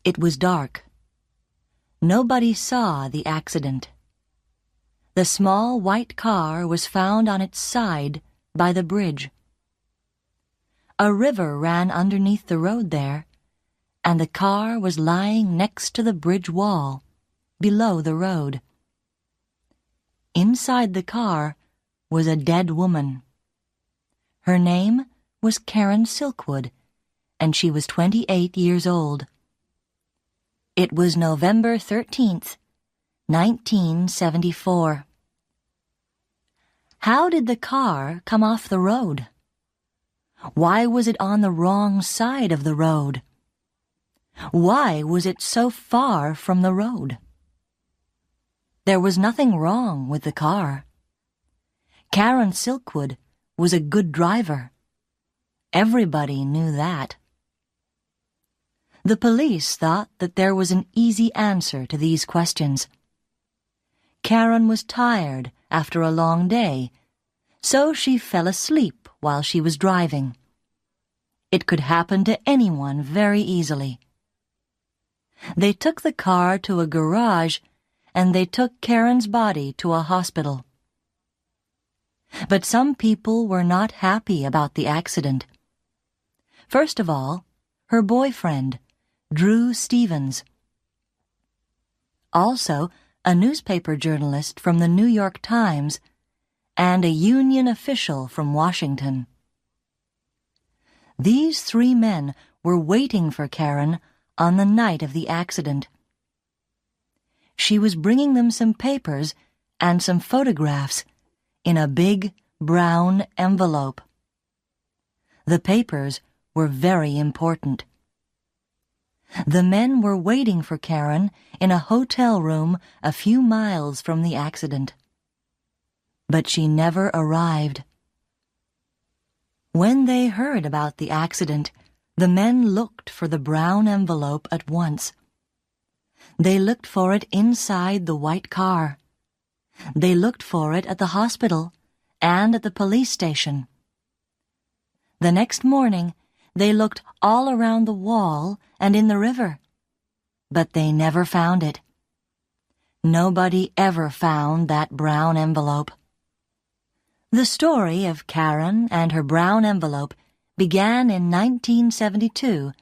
It was dark. Nobody saw the accident. The small white car was found on its side by the bridge. A river ran underneath the road there, and the car was lying next to the bridge wall, below the road. Inside the car was a dead woman. Her name was Karen Silkwood, and she was 28 years old. It was November 13th, 1974. How did the car come off the road? Why was it on the wrong side of the road? Why was it so far from the road? There was nothing wrong with the car. Karen Silkwood was a good driver. Everybody knew that. The police thought that there was an easy answer to these questions. Karen was tired after a long day, so she fell asleep while she was driving. It could happen to anyone very easily. They took the car to a garage, and they took Karen's body to a hospital. But some people were not happy about the accident. First of all, her boyfriend, Drew Stevens. Also, a newspaper journalist from the New York Times and a union official from Washington. These three men were waiting for Karen on the night of the accident. She was bringing them some papers and some photographs in a big brown envelope. The papers were very important. The men were waiting for Karen in a hotel room a few miles from the accident. But she never arrived. When they heard about the accident, the men looked for the brown envelope at once. They looked for it inside the white car. They looked for it at the hospital and at the police station. The next morning, they looked all around the wall and in the river, but they never found it. Nobody ever found that brown envelope. The story of Karen and her brown envelope began in 1972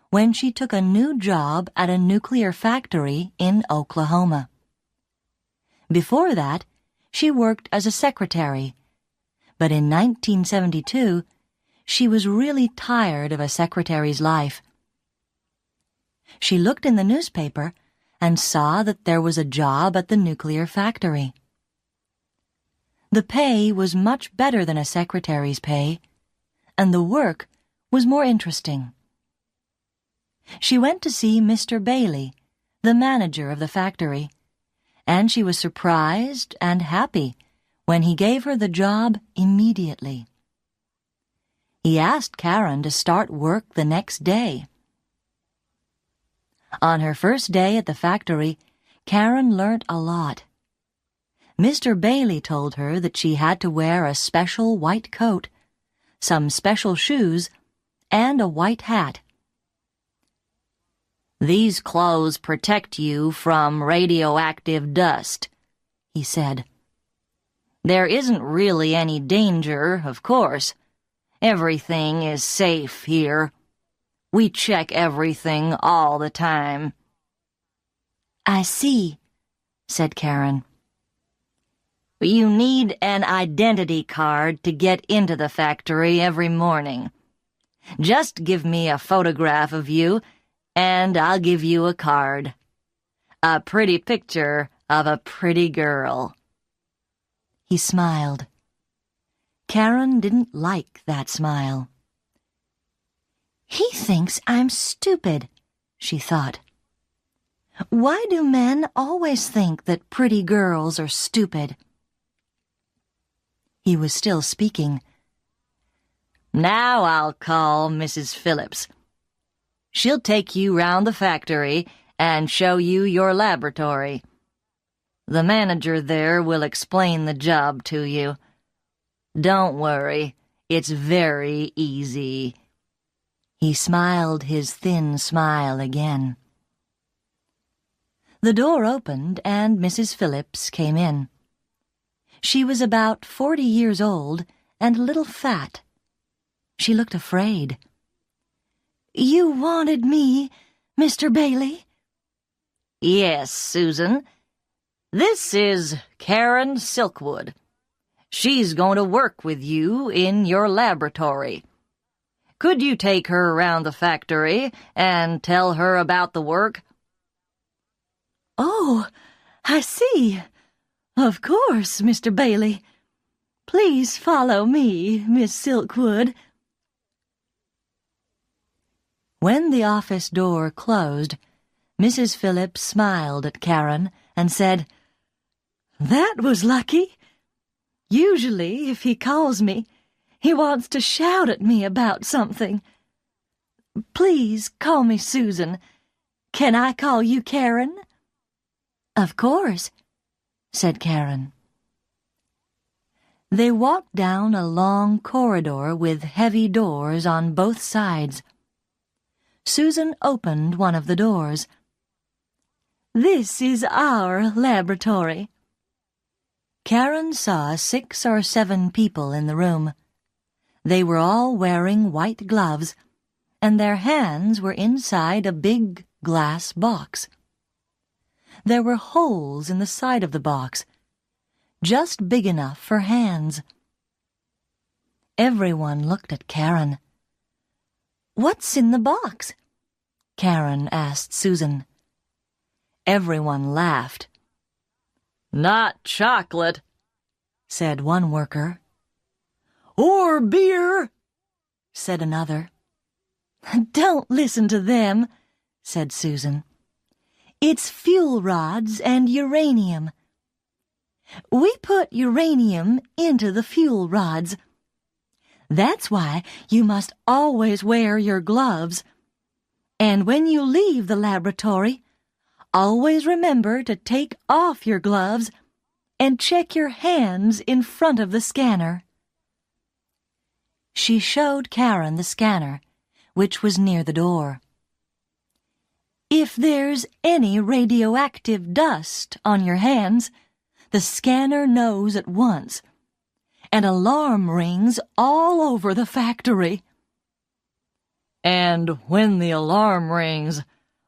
when she took a new job at a nuclear factory in Oklahoma. Before that, she worked as a secretary, but in 1972, she was really tired of a secretary's life. She looked in the newspaper and saw that there was a job at the nuclear factory. The pay was much better than a secretary's pay, and the work was more interesting. She went to see Mr. Bailey, the manager of the factory, and she was surprised and happy when he gave her the job immediately. He asked Karen to start work the next day. On her first day at the factory, Karen learnt a lot. Mr. Bailey told her that she had to wear a special white coat, some special shoes, and a white hat. "These clothes protect you from radioactive dust," he said. "There isn't really any danger, of course. Everything is safe here. We check everything all the time." "I see," said Karen. "You need an identity card to get into the factory every morning. Just give me a photograph of you, and I'll give you a card. A pretty picture of a pretty girl." He smiled. Karen didn't like that smile. "He thinks I'm stupid," she thought. "Why do men always think that pretty girls are stupid?" He was still speaking. "Now I'll call Mrs. Phillips. She'll take you round the factory and show you your laboratory. The manager there will explain the job to you. Don't worry, it's very easy." He smiled his thin smile again. The door opened and Mrs. Phillips came in. She was about 40 years old and a little fat. She looked afraid. "You wanted me, Mr. Bailey?" "Yes, Susan. This is Karen Silkwood. She's going to work with you in your laboratory. Could you take her around the factory and tell her about the work?" "Oh, I see. Of course, Mr. Bailey. Please follow me, Miss Silkwood." When the office door closed, Mrs. Phillips smiled at Karen and said, "That was lucky. Usually, if he calls me, he wants to shout at me about something. Please call me Susan. Can I call you Karen?" "Of course," said Karen. They walked down a long corridor with heavy doors on both sides. Susan opened one of the doors. "This is our laboratory." Karen saw 6 or 7 people in the room. They were all wearing white gloves, and their hands were inside a big glass box. There were holes in the side of the box, just big enough for hands. Everyone looked at Karen. "What's in the box?" Karen asked Susan. Everyone laughed. "Not chocolate," said one worker. "Or beer," said another. "Don't listen to them," said Susan. "It's fuel rods and uranium. We put uranium into the fuel rods. That's why you must always wear your gloves. And when you leave the laboratory, always remember to take off your gloves and check your hands in front of the scanner." She showed Karen the scanner, which was near the door. "If there's any radioactive dust on your hands, the scanner knows at once. An alarm rings all over the factory." "And when the alarm rings,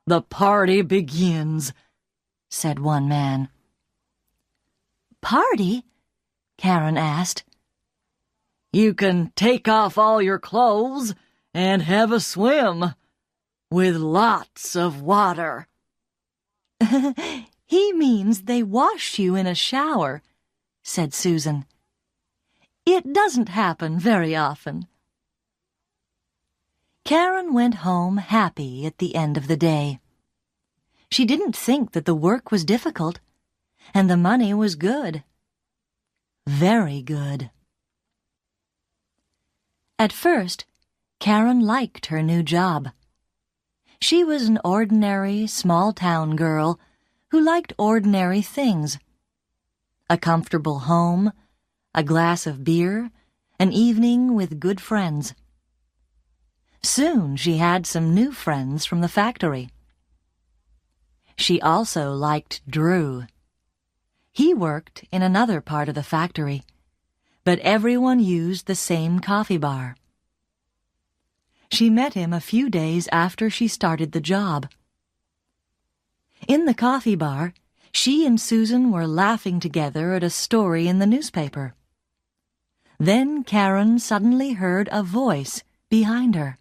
the party begins," said one man. "Party?" Karen asked. "You can take off all your clothes and have a swim, with lots of water." "He means they wash you in a shower," said Susan. "It doesn't happen very often." Karen went home happy at the end of the day. She didn't think that the work was difficult, and the money was good. Very good. At first, Karen liked her new job. She was an ordinary, small-town girl who liked ordinary things. A comfortable home, a glass of beer, an evening with good friends. Soon she had some new friends from the factory. She also liked Drew. He worked in another part of the factory, but everyone used the same coffee bar. She met him a few days after she started the job. In the coffee bar, she and Susan were laughing together at a story in the newspaper. Then Karen suddenly heard a voice behind her.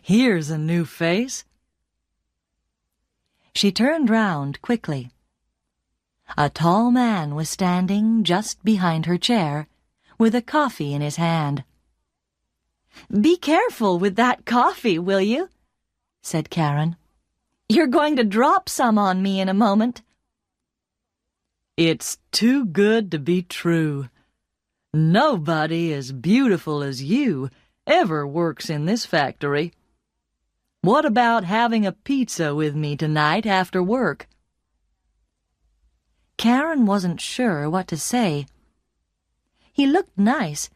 "Here's a new face." She turned round quickly. A tall man was standing just behind her chair, with a coffee in his hand. "Be careful with that coffee, will you?" said Karen. "You're going to drop some on me in a moment." "It's too good to be true. Nobody as beautiful as you ever works in this factory. What about having a pizza with me tonight after work?" Karen wasn't sure what to say. He looked nice,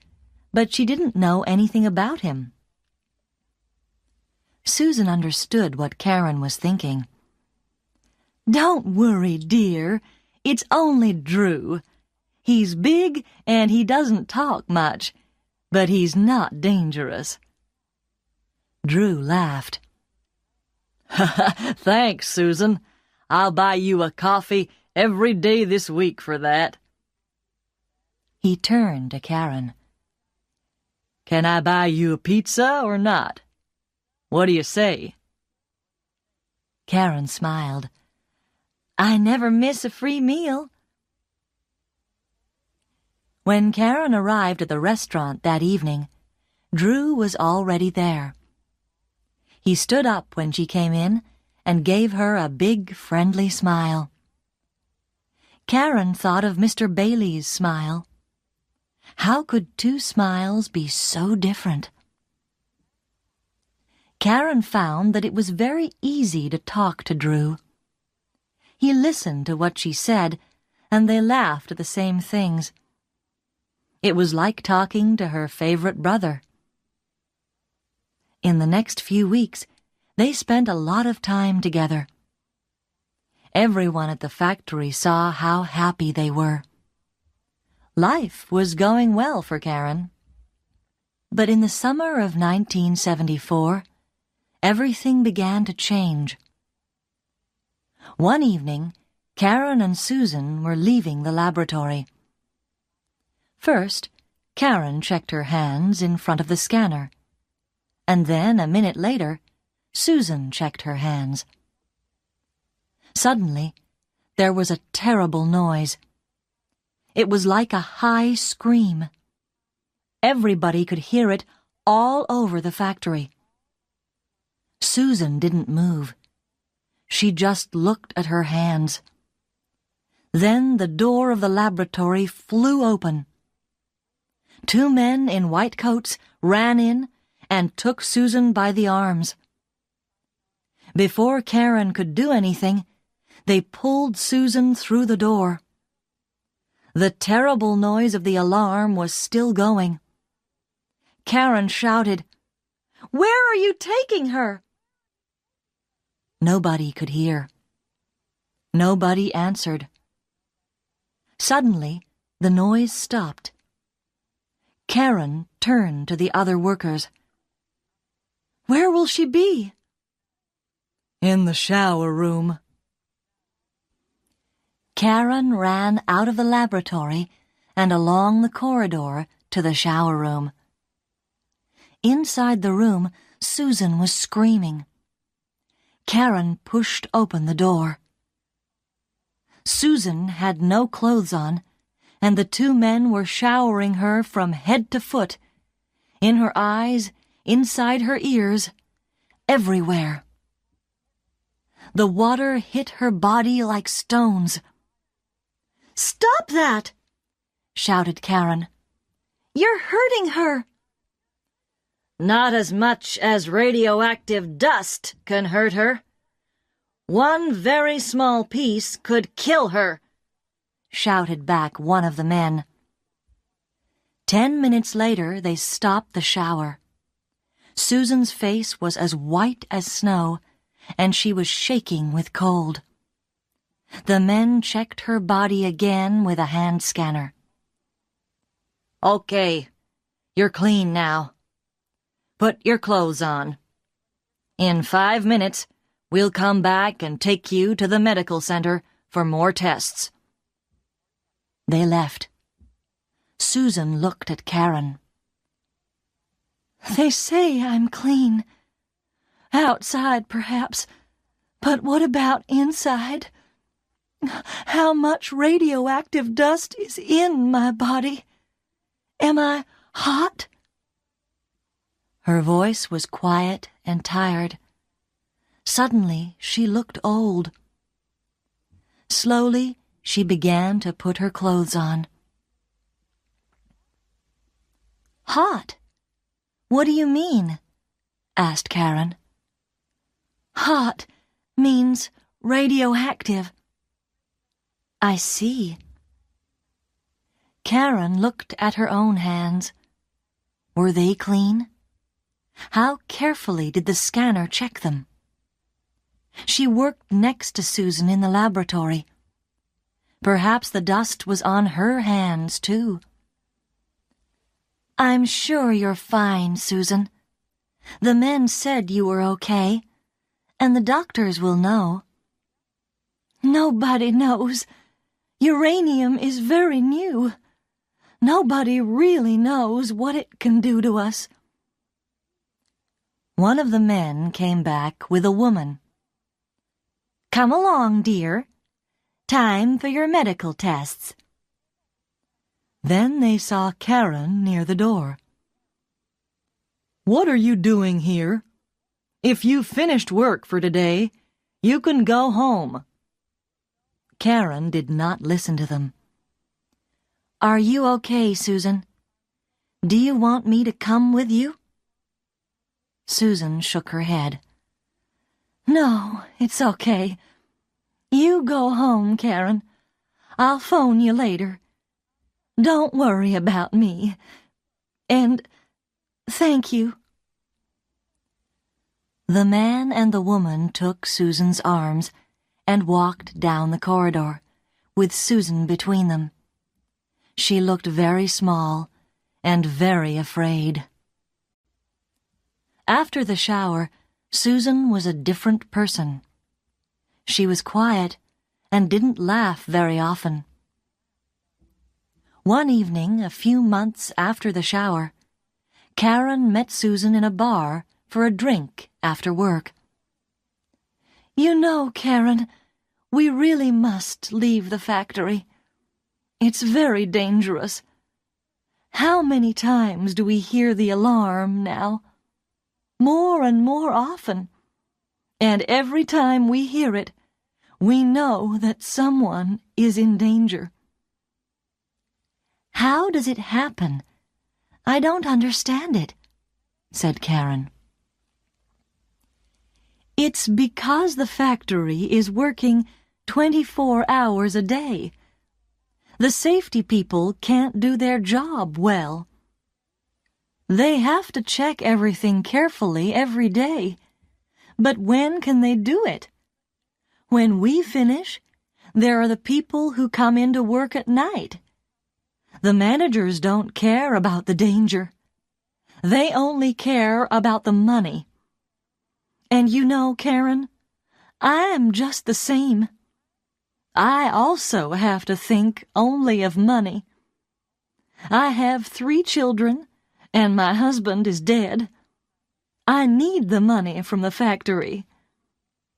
but she didn't know anything about him. Susan understood what Karen was thinking. Don't worry, dear. It's only Drew. He's big and he doesn't talk much, but he's not dangerous. Drew laughed. Thanks, Susan. I'll buy you a coffee every day this week for that. He turned to Karen. Can I buy you a pizza or not? What do you say? Karen smiled. I never miss a free meal. When Karen arrived at the restaurant that evening, Drew was already there. He stood up when she came in and gave her a big, friendly smile. Karen thought of Mr. Bailey's smile. How could two smiles be so different? Karen found that it was very easy to talk to Drew. He listened to what she said, and they laughed at the same things. It was like talking to her favorite brother. In the next few weeks, they spent a lot of time together. Everyone at the factory saw how happy they were. Life was going well for Karen. But in the summer of 1974, everything began to change. One evening, Karen and Susan were leaving the laboratory. First, Karen checked her hands in front of the scanner, and then, a minute later, Susan checked her hands. Suddenly, there was a terrible noise. It was like a high scream. Everybody could hear it all over the factory. Susan didn't move. She just looked at her hands. Then the door of the laboratory flew open. Two men in white coats ran in and took Susan by the arms. Before Karen could do anything, they pulled Susan through the door. The terrible noise of the alarm was still going. Karen shouted, "Where are you taking her?" Nobody could hear. Nobody answered. Suddenly, the noise stopped. Karen turned to the other workers. "Where will she be?" "In the shower room." Karen ran out of the laboratory and along the corridor to the shower room. Inside the room, Susan was screaming. Karen pushed open the door. Susan had no clothes on, and the two men were showering her from head to foot, in her eyes, inside her ears, everywhere. The water hit her body like stones. "Stop that!" shouted Karen. "You're hurting her." Not as much as radioactive dust can hurt her. One very small piece could kill her, shouted back one of the men. 10 minutes later, they stopped the shower. Susan's face was as white as snow, and she was shaking with cold. The men checked her body again with a hand scanner. "Okay, you're clean now. Put your clothes on. In 5 minutes, we'll come back and take you to the medical center for more tests." They left. Susan looked at Karen. "They say I'm clean. Outside, perhaps. But what about inside? How much radioactive dust is in my body? Am I hot?" Her voice was quiet and tired. Suddenly, she looked old. Slowly, she began to put her clothes on. "Hot? What do you mean?" asked Karen. "Hot means radioactive." "I see." Karen looked at her own hands. Were they clean? How carefully did the scanner check them? She worked next to Susan in the laboratory. Perhaps the dust was on her hands, too. "I'm sure you're fine, Susan. The men said you were okay, and the doctors will know." "Nobody knows. Uranium is very new. Nobody really knows what it can do to us." One of the men came back with a woman. "Come along, dear. Time for your medical tests." Then they saw Karen near the door. "What are you doing here? If you've finished work for today, you can go home." Karen did not listen to them. "Are you okay, Susan? Do you want me to come with you?" Susan shook her head. "No, it's okay. You go home, Karen. I'll phone you later. Don't worry about me. And thank you." The man and the woman took Susan's arms and walked down the corridor, with Susan between them. She looked very small and very afraid. After the shower, Susan was a different person. She was quiet and didn't laugh very often. One evening, a few months after the shower, Karen met Susan in a bar for a drink after work. "You know, Karen, we really must leave the factory. It's very dangerous. How many times do we hear the alarm now? More and more often. And every time we hear it, we know that someone is in danger." "How does it happen? I don't understand it," said Karen. "It's because the factory is working 24 hours a day. The safety people can't do their job well. They have to check everything carefully every day. But when can they do it? When we finish, there are the people who come in to work at night. The managers don't care about the danger. They only care about the money. And you know, Karen, I'm just the same. I also have to think only of money. I have 3 children, and my husband is dead. I need the money from the factory.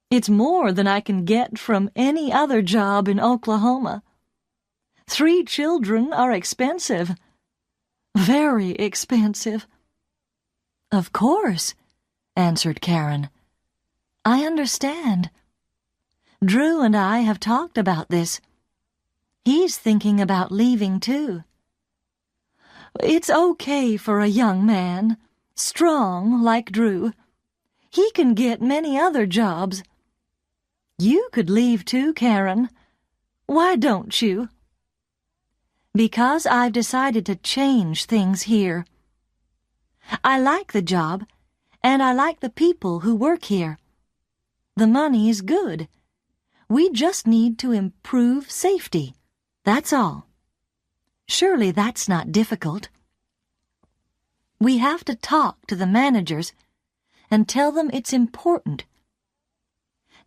It's more than I can get from any other job in Oklahoma. 3 children are expensive. Very expensive." "Of course," answered Karen. "I understand. Drew and I have talked about this. He's thinking about leaving, too." "It's okay for a young man, strong like Drew. He can get many other jobs. You could leave too, Karen. Why don't you?" "Because I've decided to change things here. I like the job, and I like the people who work here. The money is good. We just need to improve safety. That's all. Surely that's not difficult. We have to talk to the managers and tell them it's important.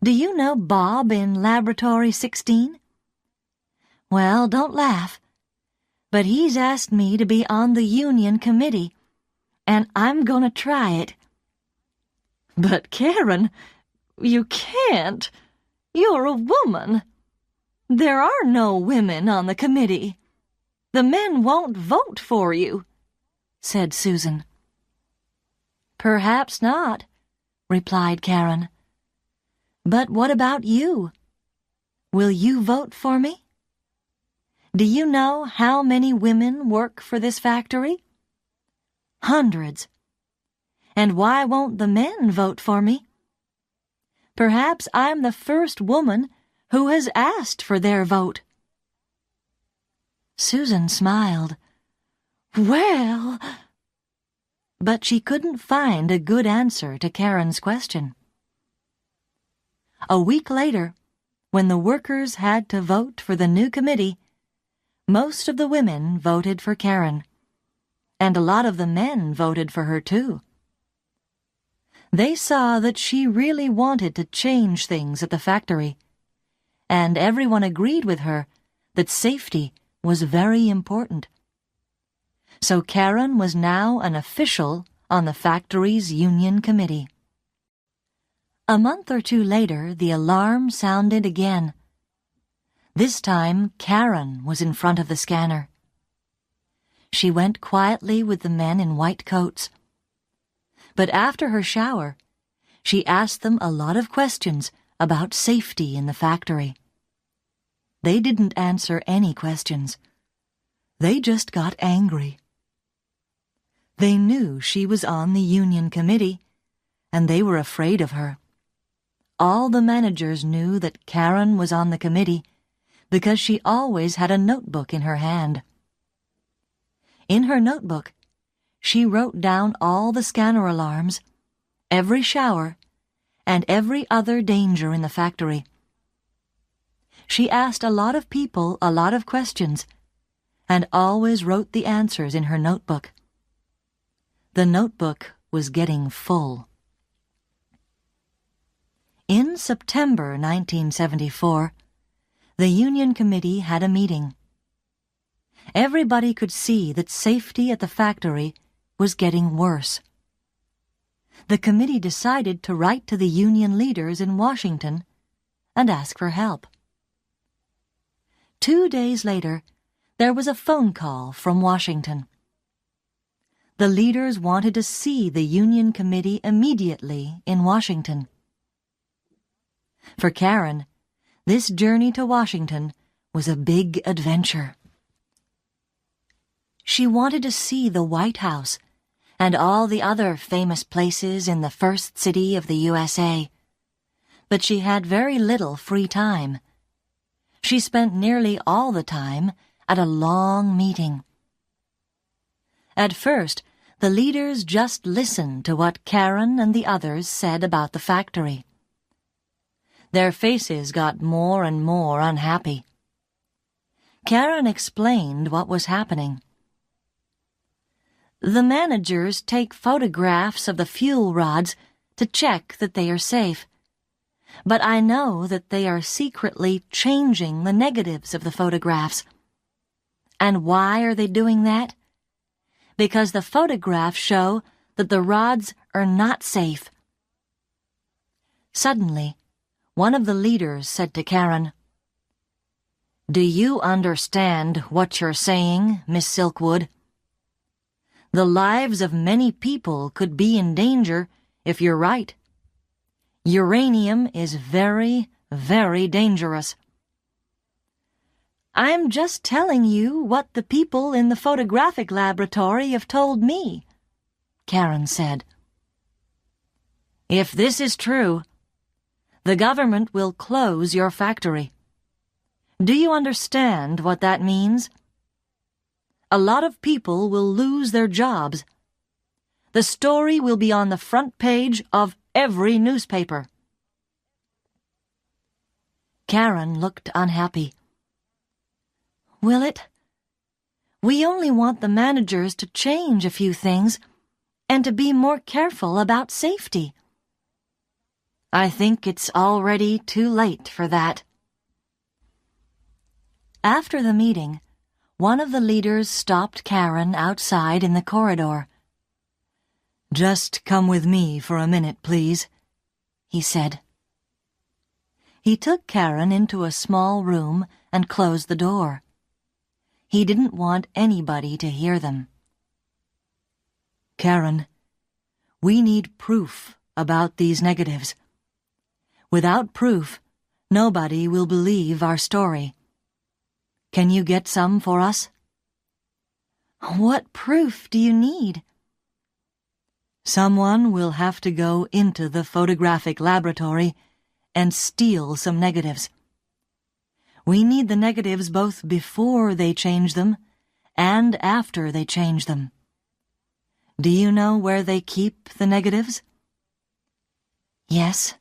Do you know Bob in Laboratory 16? Well, don't laugh. But he's asked me to be on the union committee, and I'm going to try it." "But, Karen, you can't. You're a woman. There are no women on the committee. The men won't vote for you," said Susan. "Perhaps not," replied Karen. "But what about you? Will you vote for me? Do you know how many women work for this factory? Hundreds. And why won't the men vote for me? Perhaps I'm the first woman who has asked for their vote." Susan smiled. "Well—" But she couldn't find a good answer to Karen's question. A week later, when the workers had to vote for the new committee, most of the women voted for Karen, and a lot of the men voted for her too. They saw that she really wanted to change things at the factory, and everyone agreed with her that safety was very important. So Karen was now an official on the factory's union committee. A month or two later, the alarm sounded again. This time, Karen was in front of the scanner. She went quietly with the men in white coats. But after her shower, she asked them a lot of questions about safety in the factory. They didn't answer any questions. They just got angry. They knew she was on the union committee, and they were afraid of her. All the managers knew that Karen was on the committee because she always had a notebook in her hand. In her notebook, she wrote down all the scanner alarms, every shower, and every other danger in the factory. She asked a lot of people a lot of questions, and always wrote the answers in her notebook. The notebook was getting full. In September 1974, the Union Committee had a meeting. Everybody could see that safety at the factory was getting worse. The committee decided to write to the union leaders in Washington and ask for help. 2 days later, there was a phone call from Washington. The leaders wanted to see the Union Committee immediately in Washington. For Karen, this journey to Washington was a big adventure. She wanted to see the White House and all the other famous places in the first city of the USA, but she had very little free time. She spent nearly all the time at a long meeting. At first, the leaders just listened to what Karen and the others said about the factory. Their faces got more and more unhappy. Karen explained what was happening. The managers take photographs of the fuel rods to check that they are safe, but I know that they are secretly changing the negatives of the photographs. And why are they doing that? Because the photographs show that the rods are not safe. Suddenly, one of the leaders said to Karen, "Do you understand what you're saying, Miss Silkwood? The lives of many people could be in danger if you're right. Uranium is very, very dangerous." "I'm just telling you what the people in the photographic laboratory have told me," Karen said. "If this is true, the government will close your factory. Do you understand what that means? A lot of people will lose their jobs. The story will be on the front page of every newspaper." Karen looked unhappy. "Will it? We only want the managers to change a few things and to be more careful about safety." "I think it's already too late for that." After the meeting, one of the leaders stopped Karen outside in the corridor. "Just come with me for a minute, please," he said. He took Karen into a small room and closed the door. He didn't want anybody to hear them. "Karen, we need proof about these negatives. Without proof, nobody will believe our story. Can you get some for us?" "What proof do you need?" "Someone will have to go into the photographic laboratory and steal some negatives. We need the negatives both before they change them and after they change them. Do you know where they keep the negatives?" "Yes,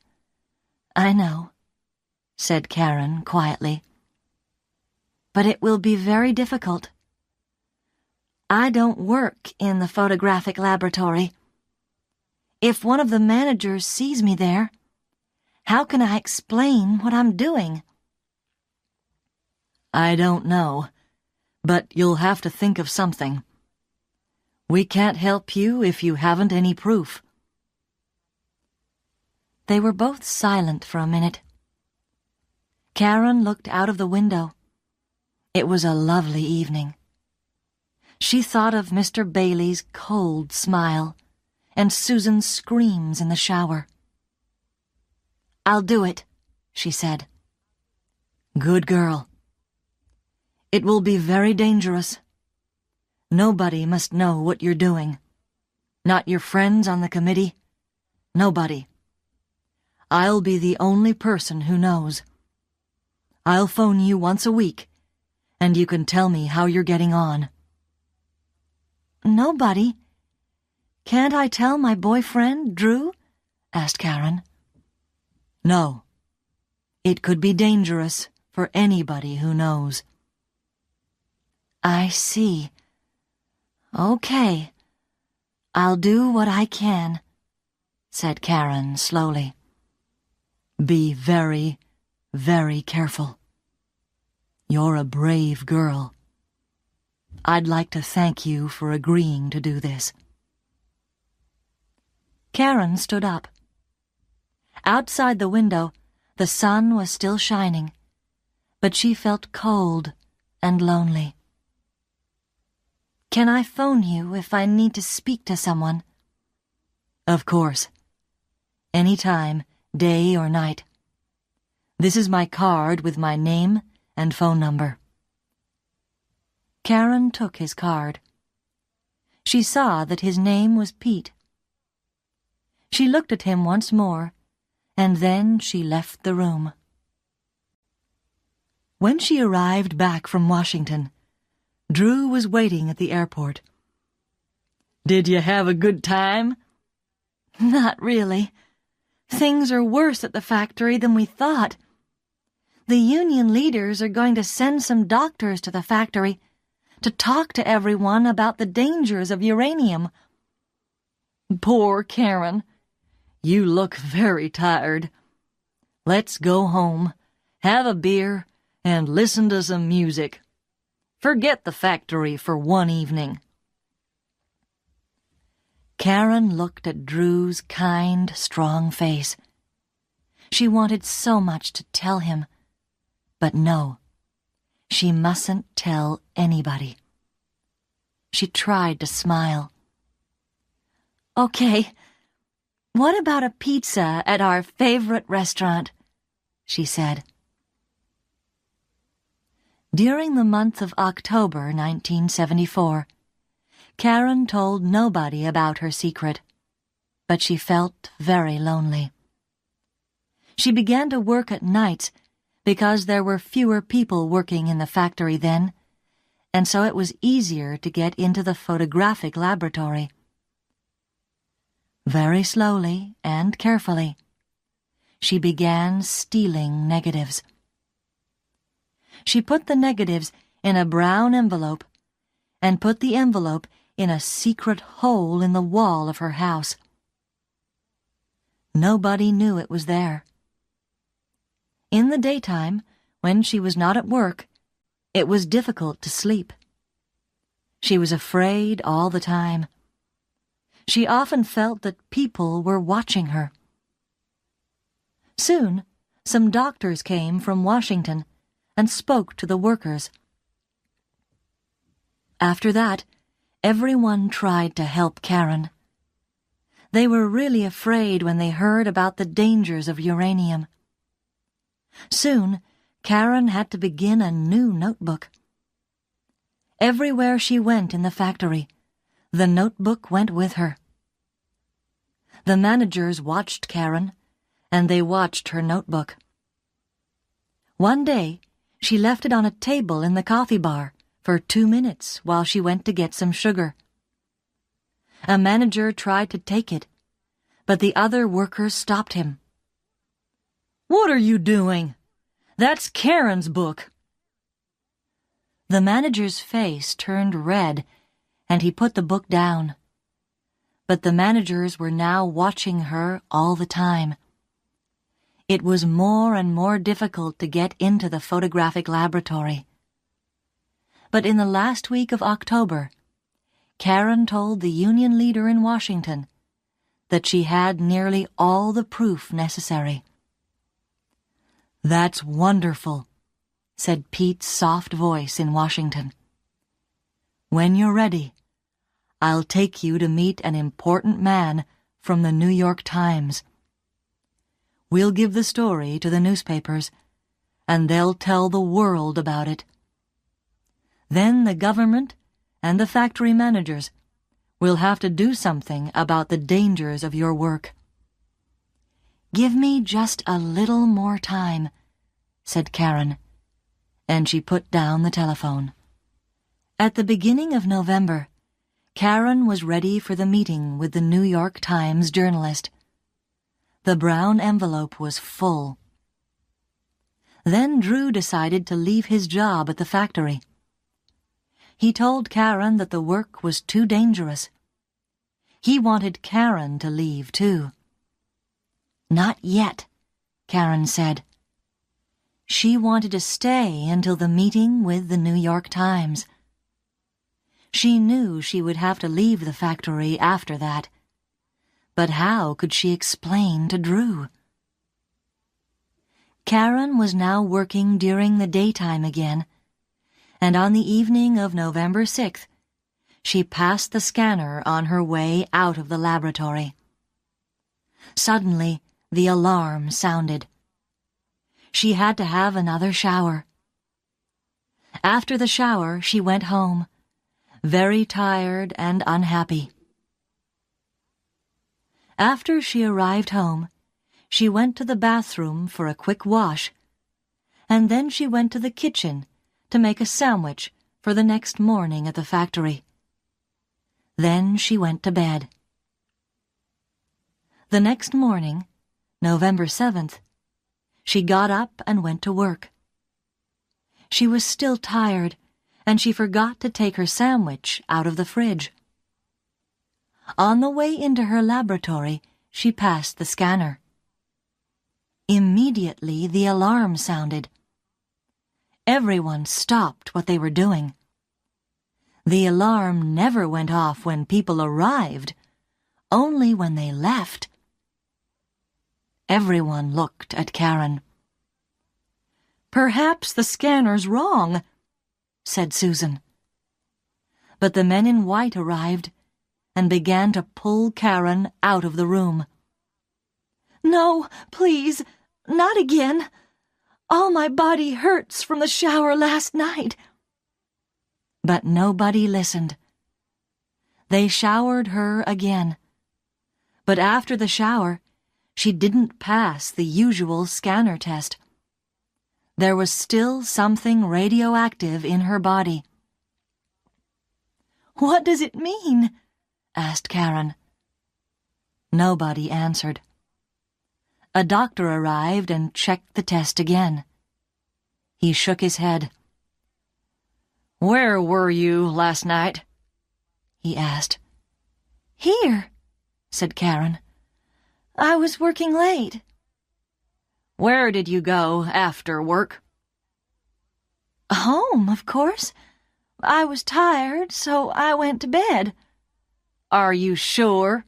I know," said Karen quietly. "But it will be very difficult. I don't work in the photographic laboratory. If one of the managers sees me there, how can I explain what I'm doing?" "I don't know, but you'll have to think of something. We can't help you if you haven't any proof." They were both silent for a minute. Karen looked out of the window. It was a lovely evening. She thought of Mr. Bailey's cold smile and Susan's screams in the shower. "I'll do it," she said. "Good girl. It will be very dangerous. Nobody must know what you're doing. Not your friends on the committee. Nobody. I'll be the only person who knows. I'll phone you once a week, and you can tell me how you're getting on." "Nobody? Can't I tell my boyfriend, Drew?" asked Karen. "No. It could be dangerous for anybody who knows." "I see. Okay. I'll do what I can," said Karen slowly. "Be very, very careful. You're a brave girl. I'd like to thank you for agreeing to do this." Karen stood up. Outside the window, the sun was still shining, but she felt cold and lonely. "Can I phone you if I need to speak to someone?" "Of course. Any time, day or night. This is my card with my name and phone number." Karen took his card. She saw that his name was Pete. She looked at him once more, and then she left the room. When she arrived back from Washington, Drew was waiting at the airport. "Did you have a good time?" "Not really. Things are worse at the factory than we thought. The union leaders are going to send some doctors to the factory to talk to everyone about the dangers of uranium." "Poor Karen. You look very tired. Let's go home, have a beer, and listen to some music. Forget the factory for one evening." Karen looked at Drew's kind, strong face. She wanted so much to tell him, but no, she mustn't tell anybody. She tried to smile. "Okay, what about a pizza at our favorite restaurant?" she said. During the month of October 1974, Karen told nobody about her secret, but she felt very lonely. She began to work at nights because there were fewer people working in the factory then, and so it was easier to get into the photographic laboratory. Very slowly and carefully, she began stealing negatives. She put the negatives in a brown envelope and put the envelope in a secret hole in the wall of her house. Nobody knew it was there. In the daytime, when she was not at work, it was difficult to sleep. She was afraid all the time. She often felt that people were watching her. Soon, some doctors came from Washington and spoke to the workers. After that, everyone tried to help Karen. They were really afraid when they heard about the dangers of uranium. Soon, Karen had to begin a new notebook. Everywhere she went in the factory, the notebook went with her. The managers watched Karen, and they watched her notebook. One day, she left it on a table in the coffee bar for 2 minutes while she went to get some sugar. A manager tried to take it, but the other workers stopped him. "What are you doing? That's Karen's book." The manager's face turned red, and he put the book down. But the managers were now watching her all the time. It was more and more difficult to get into the photographic laboratory. But in the last week of October, Karen told the union leader in Washington that she had nearly all the proof necessary. "That's wonderful," said Pete's soft voice in Washington. "When you're ready, I'll take you to meet an important man from the New York Times. We'll give the story to the newspapers, and they'll tell the world about it. Then the government and the factory managers will have to do something about the dangers of your work." "Give me just a little more time," said Karen, and she put down the telephone. At the beginning of November, Karen was ready for the meeting with the New York Times journalist. The brown envelope was full. Then Drew decided to leave his job at the factory. He told Karen that the work was too dangerous. He wanted Karen to leave, too. "Not yet," Karen said. She wanted to stay until the meeting with the New York Times. She knew she would have to leave the factory after that. But how could she explain to Drew? Karen was now working during the daytime again, and on the evening of November 6th, she passed the scanner on her way out of the laboratory. Suddenly, the alarm sounded. She had to have another shower. After the shower, she went home, very tired and unhappy. After she arrived home, she went to the bathroom for a quick wash, and then she went to the kitchen to make a sandwich for the next morning at the factory. Then she went to bed. The next morning, November 7th, she got up and went to work. She was still tired, and she forgot to take her sandwich out of the fridge. On the way into her laboratory, she passed the scanner. Immediately, the alarm sounded. Everyone stopped what they were doing. The alarm never went off when people arrived, only when they left. Everyone looked at Karen. "Perhaps the scanner's wrong," said Susan. But the men in white arrived and began to pull Karen out of the room. "No, please, not again. All my body hurts from the shower last night." But nobody listened. They showered her again. But after the shower, she didn't pass the usual scanner test. There was still something radioactive in her body. "What does it mean?" asked Karen. Nobody answered. A doctor arrived and checked the test again. He shook his head. "Where were you last night?" he asked. "Here," said Karen. "I was working late." "Where did you go after work?" "Home, of course. I was tired, so I went to bed." "Are you sure?"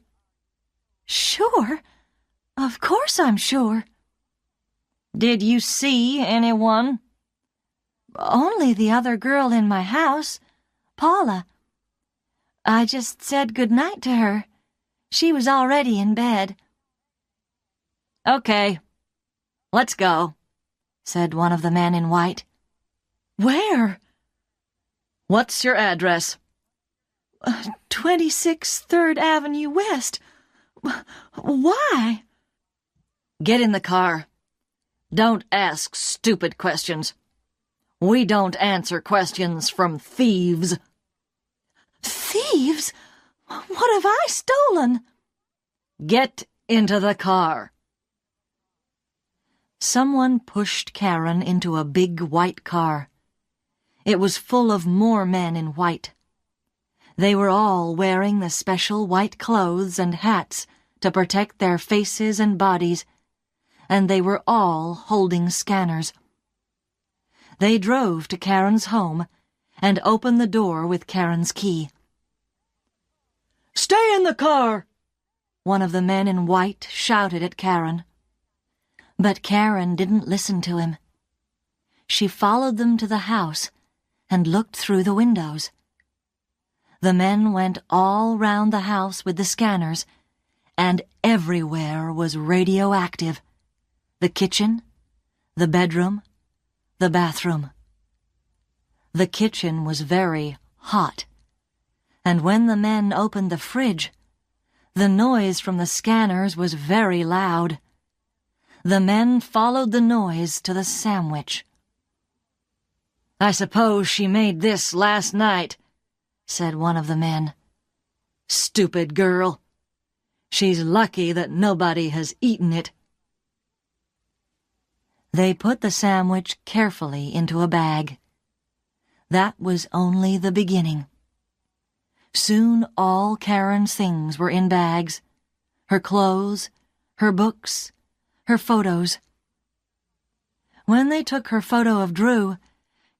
"Sure? Of course I'm sure." "Did you see anyone?" "Only the other girl in my house, Paula. I just said good night to her. She was already in bed." "Okay, let's go," said one of the men in white. "Where?" "What's your address?" 26 3rd Avenue West. Why?" "Get in the car. Don't ask stupid questions. We don't answer questions from thieves." "Thieves? What have I stolen?" "Get into the car." Someone pushed Karen into a big white car. It was full of more men in white. They were all wearing the special white clothes and hats to protect their faces and bodies, and they were all holding scanners. They drove to Karen's home and opened the door with Karen's key. "Stay in the car!" one of the men in white shouted at Karen. But Karen didn't listen to him. She followed them to the house and looked through the windows. The men went all round the house with the scanners, and everywhere was radioactive. The kitchen, the bedroom, the bathroom. The kitchen was very hot, and when the men opened the fridge, the noise from the scanners was very loud. The men followed the noise to the sandwich. "I suppose she made this last night," said one of the men. "Stupid girl. She's lucky that nobody has eaten it." They put the sandwich carefully into a bag. That was only the beginning. Soon all Karen's things were in bags. Her clothes, her books, her photos. When they took her photo of Drew,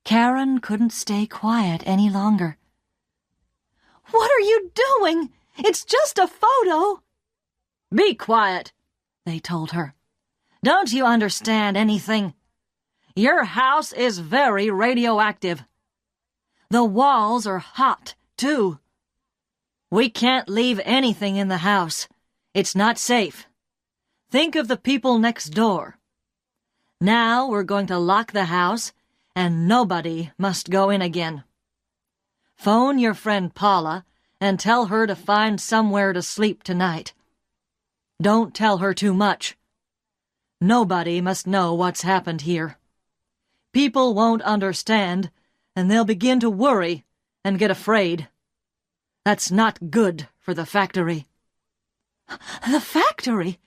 Karen couldn't stay quiet any longer. "What are you doing? It's just a photo!" "Be quiet," they told her. "Don't you understand anything? Your house is very radioactive. The walls are hot, too. We can't leave anything in the house. It's not safe. Think of the people next door. Now we're going to lock the house, and nobody must go in again. Phone your friend Paula and tell her to find somewhere to sleep tonight. Don't tell her too much. Nobody must know what's happened here. People won't understand, and they'll begin to worry and get afraid. That's not good for the factory." "The factory?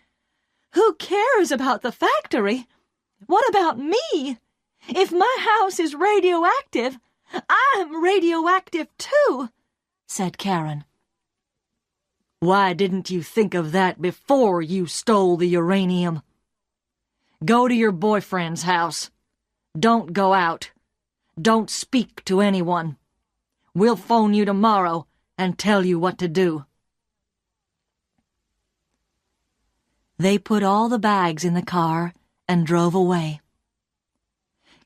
Who cares about the factory? What about me? If my house is radioactive, I'm radioactive too," said Karen. "Why didn't you think of that before you stole the uranium? Go to your boyfriend's house. Don't go out. Don't speak to anyone. We'll phone you tomorrow and tell you what to do." They put all the bags in the car and drove away.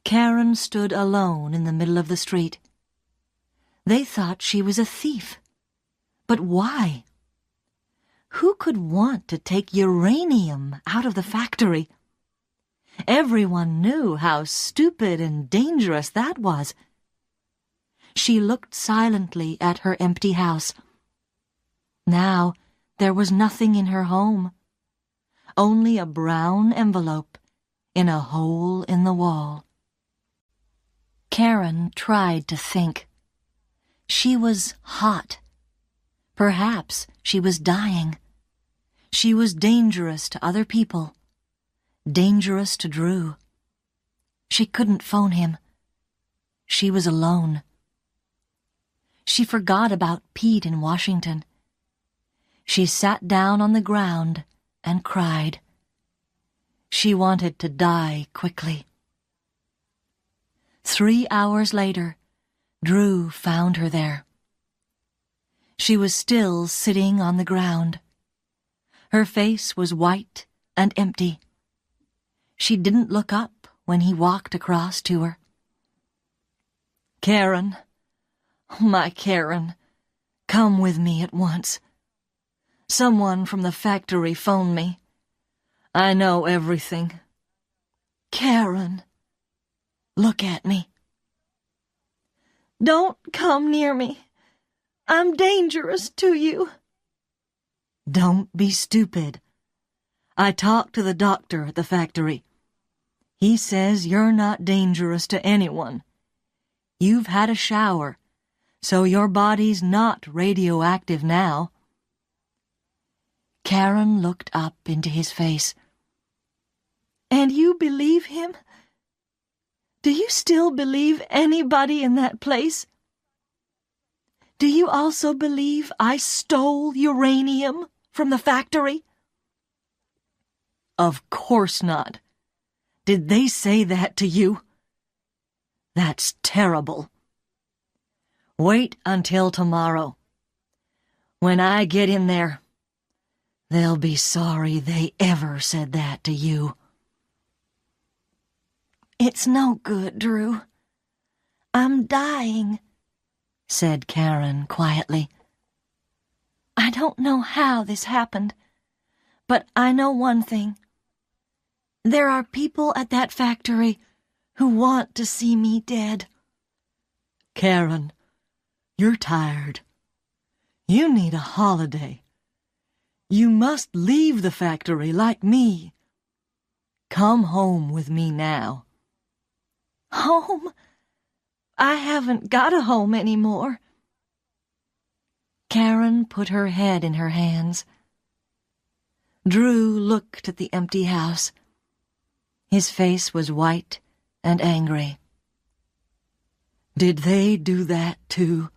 Karen stood alone in the middle of the street. They thought she was a thief. But why? Who could want to take uranium out of the factory? Everyone knew how stupid and dangerous that was. She looked silently at her empty house. Now there was nothing in her home. Only a brown envelope in a hole in the wall. Karen tried to think. She was hot. Perhaps she was dying. She was dangerous to other people. Dangerous to Drew. She couldn't phone him. She was alone. She forgot about Pete in Washington. She sat down on the ground and cried. She wanted to die quickly. 3 hours later, Drew found her there. She was still sitting on the ground. Her face was white and empty. She didn't look up when he walked across to her. "Karen, my Karen, come with me at once. Someone from the factory phoned me. I know everything. Karen, look at me." "Don't come near me. I'm dangerous to you." "Don't be stupid. I talked to the doctor at the factory. He says you're not dangerous to anyone. You've had a shower, so your body's not radioactive now." Karen looked up into his face. And you believe him? Do you still believe anybody in that place? Do you also believe I stole uranium from the factory? Of course not. Did they say that to you? That's terrible. Wait until tomorrow. When I get in there, they'll be sorry they ever said that to you. It's no good, Drew. I'm dying, said Karen quietly. I don't know how this happened, but I know one thing. There are people at that factory who want to see me dead. Karen, you're tired. You need a holiday. You must leave the factory like me. Come home with me now. Home? I haven't got a home anymore. Karen put her head in her hands. Drew looked at the empty house. His face was white and angry. Did they do that too?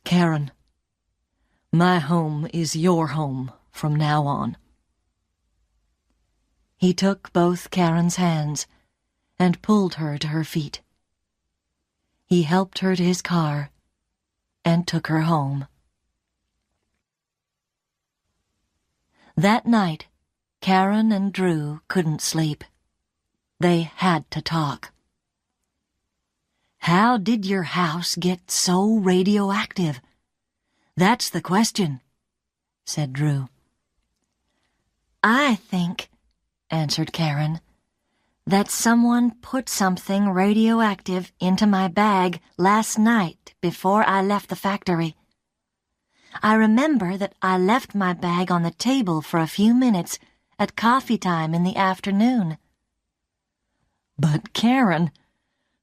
Karen, my home is your home from now on. He took both Karen's hands and pulled her to her feet. He helped her to his car and took her home. That night, Karen and Drew couldn't sleep. They had to talk. How did your house get so radioactive? That's the question, said Drew. I think, answered Karen, that someone put something radioactive into my bag last night before I left the factory. I remember that I left my bag on the table for a few minutes at coffee time in the afternoon. But Karen,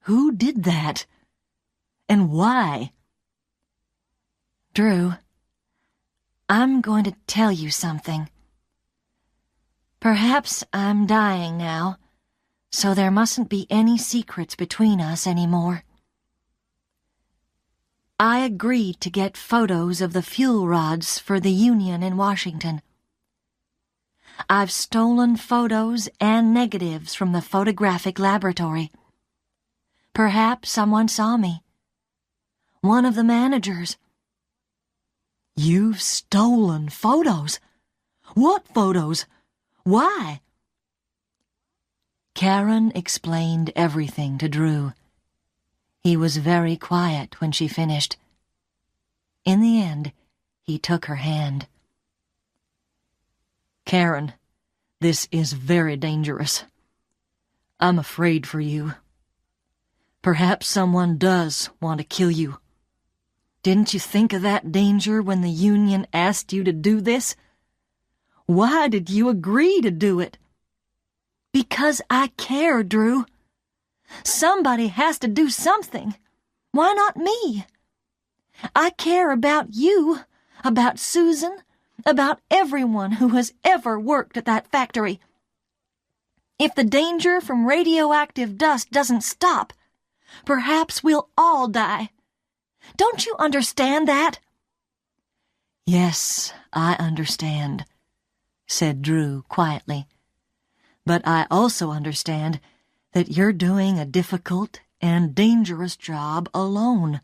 who did that? And why? Drew, I'm going to tell you something. Perhaps I'm dying now, so there mustn't be any secrets between us anymore. I agreed to get photos of the fuel rods for the union in Washington. I've stolen photos and negatives from the photographic laboratory. Perhaps someone saw me. One of the managers. You've stolen photos? What photos? Why? Karen explained everything to Drew. He was very quiet when she finished. In the end, he took her hand. Karen, this is very dangerous. I'm afraid for you. Perhaps someone does want to kill you. Didn't you think of that danger when the union asked you to do this? Why did you agree to do it? Because I care, Drew. Somebody has to do something. Why not me? I care about you, about Susan, about everyone who has ever worked at that factory. If the danger from radioactive dust doesn't stop, perhaps we'll all die. Don't you understand that? Yes, I understand, said Drew quietly. But I also understand that you're doing a difficult and dangerous job alone.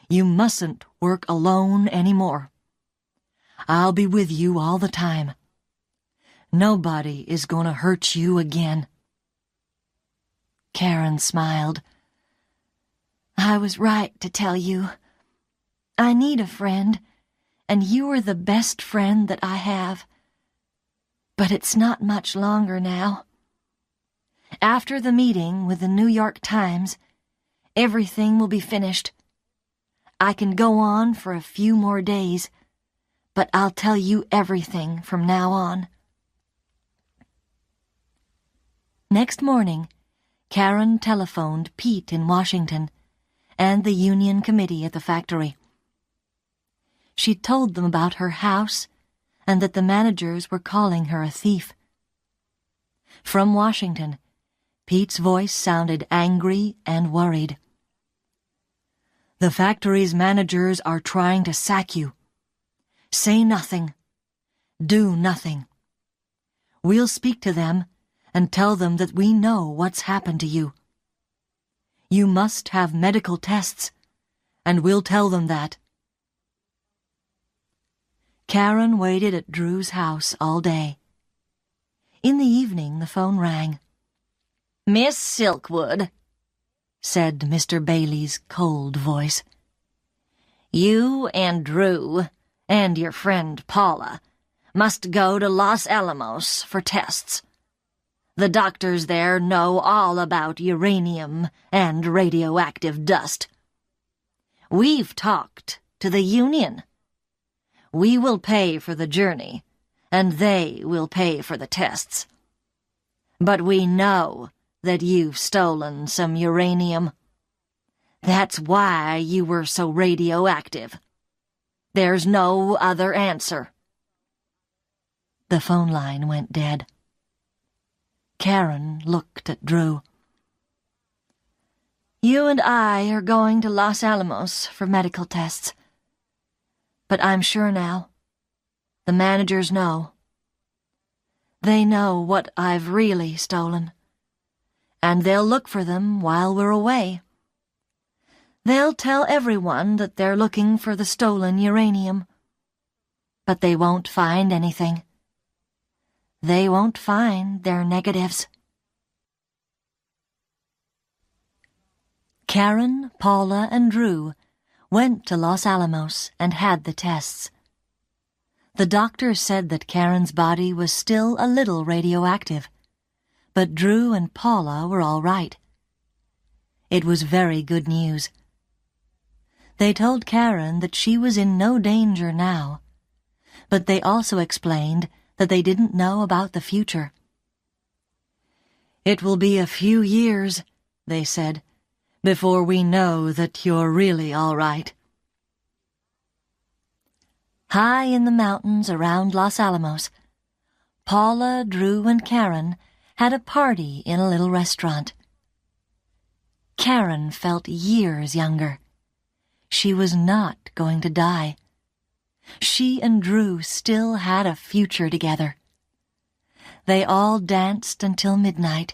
You mustn't work alone anymore. I'll be with you all the time. Nobody is going to hurt you again. Karen smiled. I was right to tell you. I need a friend, and you are the best friend that I have. But it's not much longer now. After the meeting with the New York Times, everything will be finished. I can go on for a few more days, but I'll tell you everything from now on. Next morning, Karen telephoned Pete in Washington and the union committee at the factory. She told them about her house and that the managers were calling her a thief. From Washington, Pete's voice sounded angry and worried. "The factory's managers are trying to sack you. Say nothing. Do nothing. We'll speak to them and tell them that we know what's happened to you. You must have medical tests, and we'll tell them that." Karen waited at Drew's house all day. In the evening, the phone rang. "Miss Silkwood," said Mr. Bailey's cold voice. "You and Drew and your friend Paula must go to Los Alamos for tests. The doctors there know all about uranium and radioactive dust. We've talked to the union. We will pay for the journey, and they will pay for the tests. But we know that you've stolen some uranium. That's why you were so radioactive. There's no other answer." The phone line went dead. Karen looked at Drew. "You and I are going to Los Alamos for medical tests. But I'm sure now. The managers know. They know what I've really stolen. And they'll look for them while we're away. They'll tell everyone that they're looking for the stolen uranium. But they won't find anything. They won't find their negatives." Karen, Paula, and Drew went to Los Alamos and had the tests. The doctor said that Karen's body was still a little radioactive, but Drew and Paula were all right. It was very good news. They told Karen that she was in no danger now, but they also explained that they didn't know about the future. "It will be a few years," they said, "before we know that you're really all right." High in the mountains around Los Alamos, Paula, Drew, and Karen had a party in a little restaurant. Karen felt years younger. She was not going to die. She and Drew still had a future together. They all danced until midnight.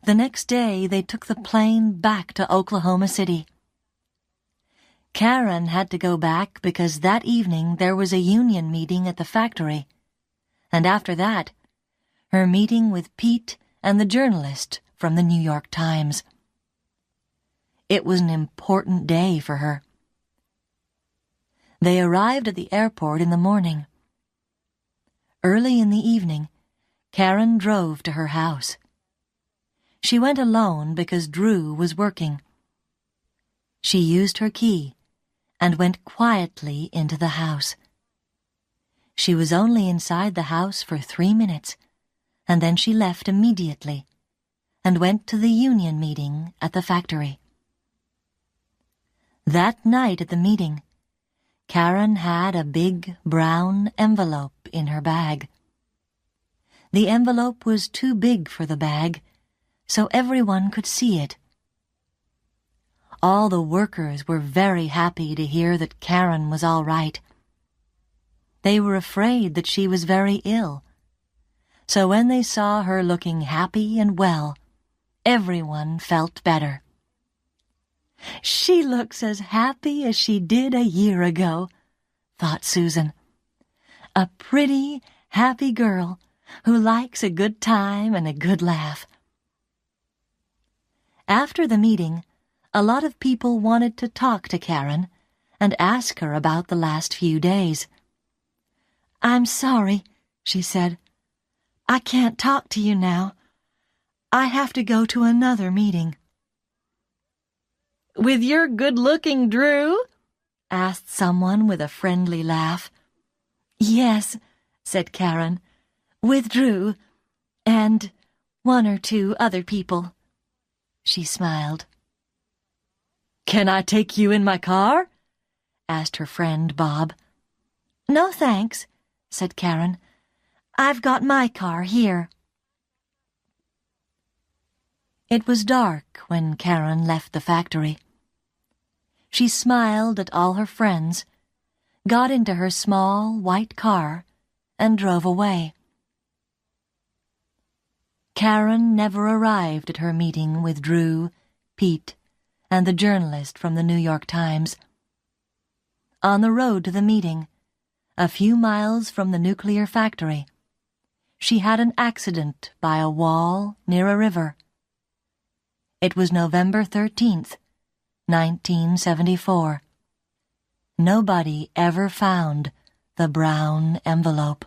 The next day, they took the plane back to Oklahoma City. Karen had to go back because that evening there was a union meeting at the factory, and after that, her meeting with Pete and the journalist from the New York Times. It was an important day for her. They arrived at the airport in the morning. Early in the evening, Karen drove to her house. She went alone because Drew was working. She used her key and went quietly into the house. She was only inside the house for 3 minutes, and then she left immediately and went to the union meeting at the factory. That night at the meeting, Karen had a big brown envelope in her bag. The envelope was too big for the bag, so everyone could see it. All the workers were very happy to hear that Karen was all right. They were afraid that she was very ill, so when they saw her looking happy and well, everyone felt better. "She looks as happy as she did a year ago," thought Susan. "A pretty, happy girl who likes a good time and a good laugh." After the meeting, a lot of people wanted to talk to Karen and ask her about the last few days. "I'm sorry," she said. "I can't talk to you now. I have to go to another meeting." "With your good-looking Drew?" asked someone with a friendly laugh. "Yes," said Karen, "with Drew and 1 or 2 other people." She smiled. "Can I take you in my car?" asked her friend Bob. "No, thanks," said Karen. I've got my car here." It was dark when Karen left the factory. She smiled at all her friends, got into her small white car, and drove away. Karen never arrived at her meeting with Drew, Pete, and the journalist from the New York Times. On the road to the meeting, a few miles from the nuclear factory, she had an accident by a wall near a river. It was November 13th, 1974. Nobody ever found the brown envelope.